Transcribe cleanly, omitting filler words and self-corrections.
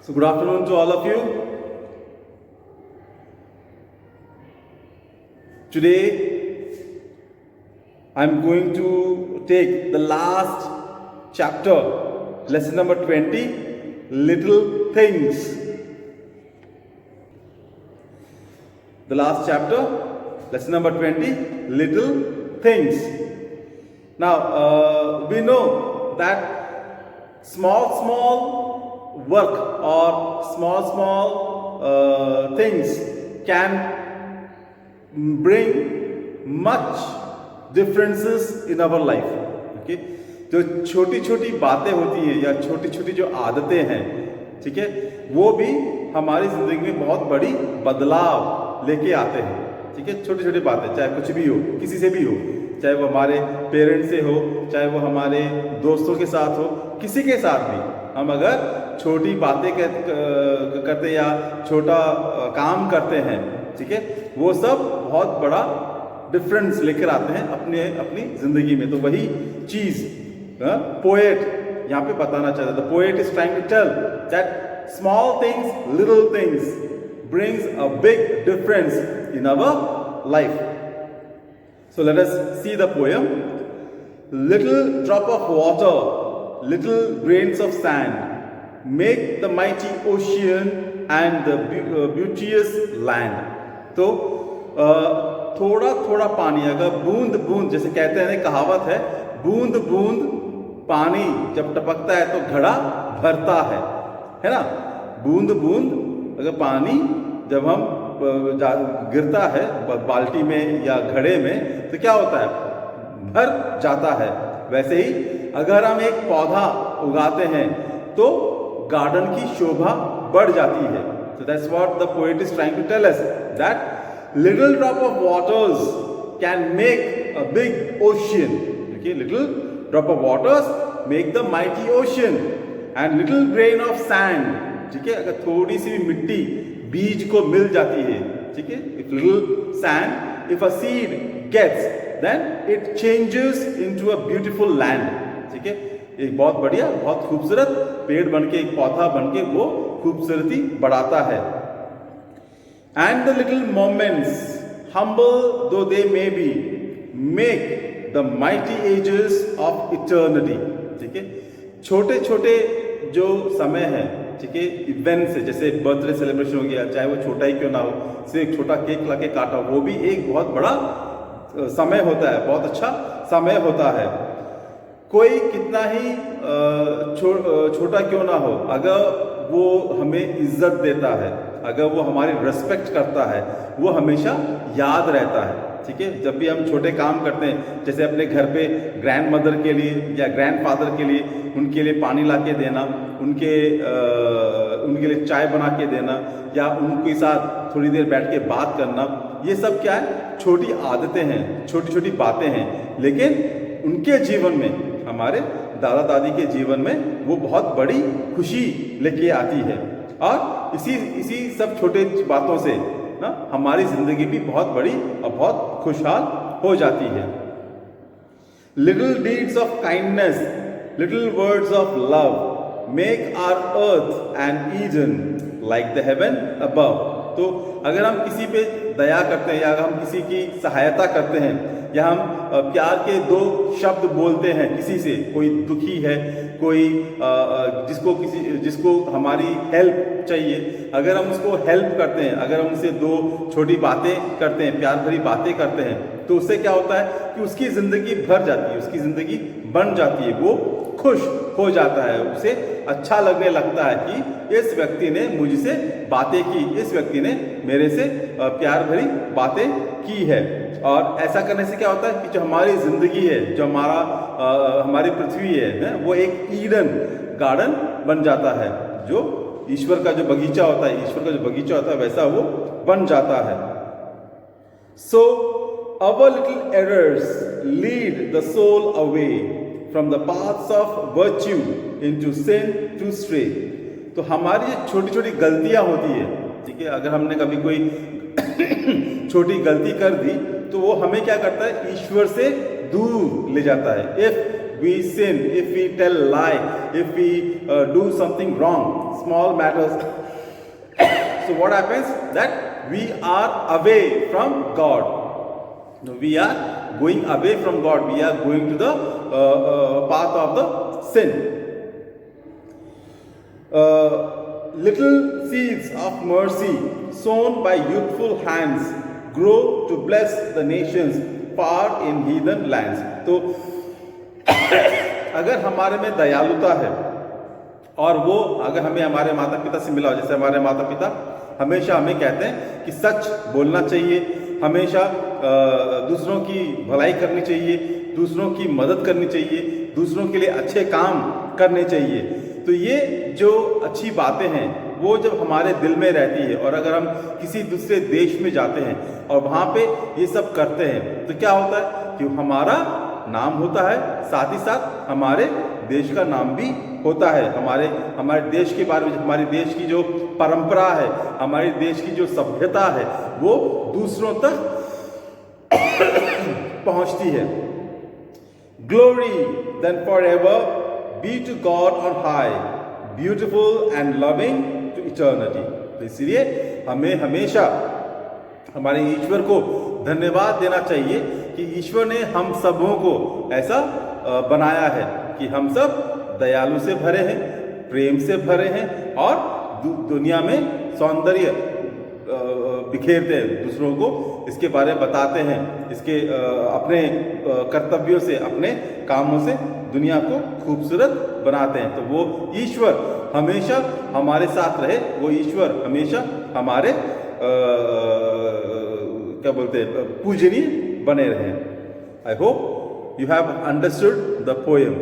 So good afternoon to all of you. Today I'm going to take the last chapter, lesson number 20, little things. The last chapter, lesson number 20, little things. Now we know that small work or small things can bring much differences in our life. Okay, जो छोटी छोटी बातें होती हैं या छोटी छोटी जो आदतें हैं, ठीक है, वो भी हमारी जिंदगी में बहुत बड़ी बदलाव लेके आते हैं. ठीक है, छोटी छोटी बातें, चाहे कुछ भी हो, किसी से भी हो, चाहे वो हमारे पेरेंट्स से हो, चाहे वो हमारे दोस्तों के साथ हो, किसी के साथ भी हम अगर छोटी बातें करते या छोटा काम करते हैं, ठीक है, वो सब बहुत बड़ा डिफरेंस लेकर आते हैं अपनी जिंदगी में. तो वही चीज पोएट यहाँ पे बताना चाहता है. The poet is trying to tell that small things, little things brings a big difference in our life. So let us see the poem. Little drop of water, little grains of sand make the mighty ocean and the beauteous land. तो थोड़ा थोड़ा पानी, अगर बूंद बूंद, जैसे कहते हैं, कहावत है, बूंद बूंद पानी जब टपकता है तो घड़ा भरता है ना. बूंद बूंद अगर पानी जब हम गिरता है बाल्टी में या घड़े में तो क्या होता है, भर जाता है. वैसे ही अगर हम एक पौधा उगाते हैं तो गार्डन की शोभा बढ़ जाती है. So that's what the poet is trying to tell us, that little drop of waters can make a big ocean. Okay, little drop of waters make the mighty ocean and little grain of sand. ठीक है, अगर थोड़ी सी भी मिट्टी बीज को मिल जाती है, ठीक है, if little sand, if a seed gets, then it changes into a beautiful land. ठीक है, एक बहुत बढ़िया, बहुत खूबसूरत पेड़ बनके, एक पौधा बनके वो खूबसूरती बढ़ाता है. And the little moments, humble though they may be, make the mighty ages of eternity. ठीक है, छोटे छोटे जो समय है, ठीक है, इवेंट्स है, जैसे बर्थडे सेलिब्रेशन हो गया, चाहे वो छोटा ही क्यों ना हो, सिर्फ एक छोटा केक ला के काटा, वो भी एक बहुत बड़ा समय होता है, बहुत अच्छा समय होता है. कोई कितना ही छोटा क्यों ना हो, अगर वो हमें इज्जत देता है, अगर वो हमारी रिस्पेक्ट करता है, वो हमेशा याद रहता है. ठीक है, जब भी हम छोटे काम करते हैं, जैसे अपने घर पे ग्रैंड मदर के लिए या ग्रैंड फादर के लिए, उनके लिए पानी ला के देना, उनके लिए चाय बना के देना, या उनके साथ थोड़ी देर बैठ के बात करना, ये सब क्या है, छोटी आदतें हैं, छोटी छोटी बातें हैं, लेकिन उनके जीवन में, हमारे दादा दादी के जीवन में वो बहुत बड़ी खुशी लेके आती है. और इसी सब छोटे बातों से ना हमारी जिंदगी भी बहुत बड़ी और बहुत खुशहाल हो जाती है. Little deeds of kindness, little words of love make our earth and Eden like the heaven above. तो अगर हम किसी पे दया करते हैं, या अगर हम किसी की सहायता करते हैं, या हम प्यार के दो शब्द बोलते हैं किसी से, कोई दुखी है, कोई जिसको हमारी हेल्प चाहिए, अगर हम उसको हेल्प करते हैं, अगर हम उससे दो छोटी बातें करते हैं, प्यार भरी बातें करते हैं, तो उससे क्या होता है कि उसकी ज़िंदगी भर जाती है, उसकी ज़िंदगी बन जाती है, वो खुश हो जाता है, उसे अच्छा लगने लगता है कि इस व्यक्ति ने मुझसे बातें की, इस व्यक्ति ने मेरे से प्यार भरी बातें की है. और ऐसा करने से क्या होता है कि जो हमारी ज़िंदगी है, जो हमारी पृथ्वी है, वो एक ईडन गार्डन बन जाता है. जो ईश्वर का जो बगीचा होता है, वैसा वो बन जाता है. सो our little errors lead the soul away from the paths of virtue into sin to stray. तो हमारी छोटी छोटी गलतियां होती है, ठीक है, अगर हमने कभी कोई छोटी गलती कर दी तो वो हमें क्या करता है, ईश्वर से दूर ले जाता है. If we sin, if we tell lie, if we do something wrong, small matters, so what happens? That we are away from God. We are going away from God. We are going to the path of the sin. Little seeds of mercy sown by youthful hands grow to bless the nations far in heathen lands. तो अगर हमारे में दयालुता है और वो अगर हमें हमारे माता पिता से मिला हो, जैसे हमारे माता पिता हमेशा हमें कहते हैं कि सच बोलना चाहिए, हमेशा दूसरों की भलाई करनी चाहिए, दूसरों की मदद करनी चाहिए, दूसरों के लिए अच्छे काम करने चाहिए, तो ये जो अच्छी बातें हैं वो जब हमारे दिल में रहती है और अगर हम किसी दूसरे देश में जाते हैं और वहाँ पे ये सब करते हैं तो क्या होता है कि हमारा नाम होता है, साथ ही साथ हमारे देश का नाम भी होता है। हमारे देश के बारे में, हमारे देश की जो परंपरा है, हमारे देश की जो सभ्यता है वो दूसरों तक पहुंचती है। Glory then forever be to God on high, beautiful and loving to eternity. तो इसलिए हमें हमेशा हमारे ईश्वर को धन्यवाद देना चाहिए कि ईश्वर ने हम सबों को ऐसा बनाया है कि हम सब दयालु से भरे हैं, प्रेम से भरे हैं और दुनिया में सौंदर्य बिखेरते हैं, दूसरों को इसके बारे में बताते हैं, इसके अपने कर्तव्यों से, अपने कामों से दुनिया को खूबसूरत बनाते हैं। तो वो ईश्वर हमेशा हमारे साथ रहे, वो ईश्वर हमेशा हमारे क्या बोलते हैं, पूजनीय बने रहे। I hope you have understood the poem.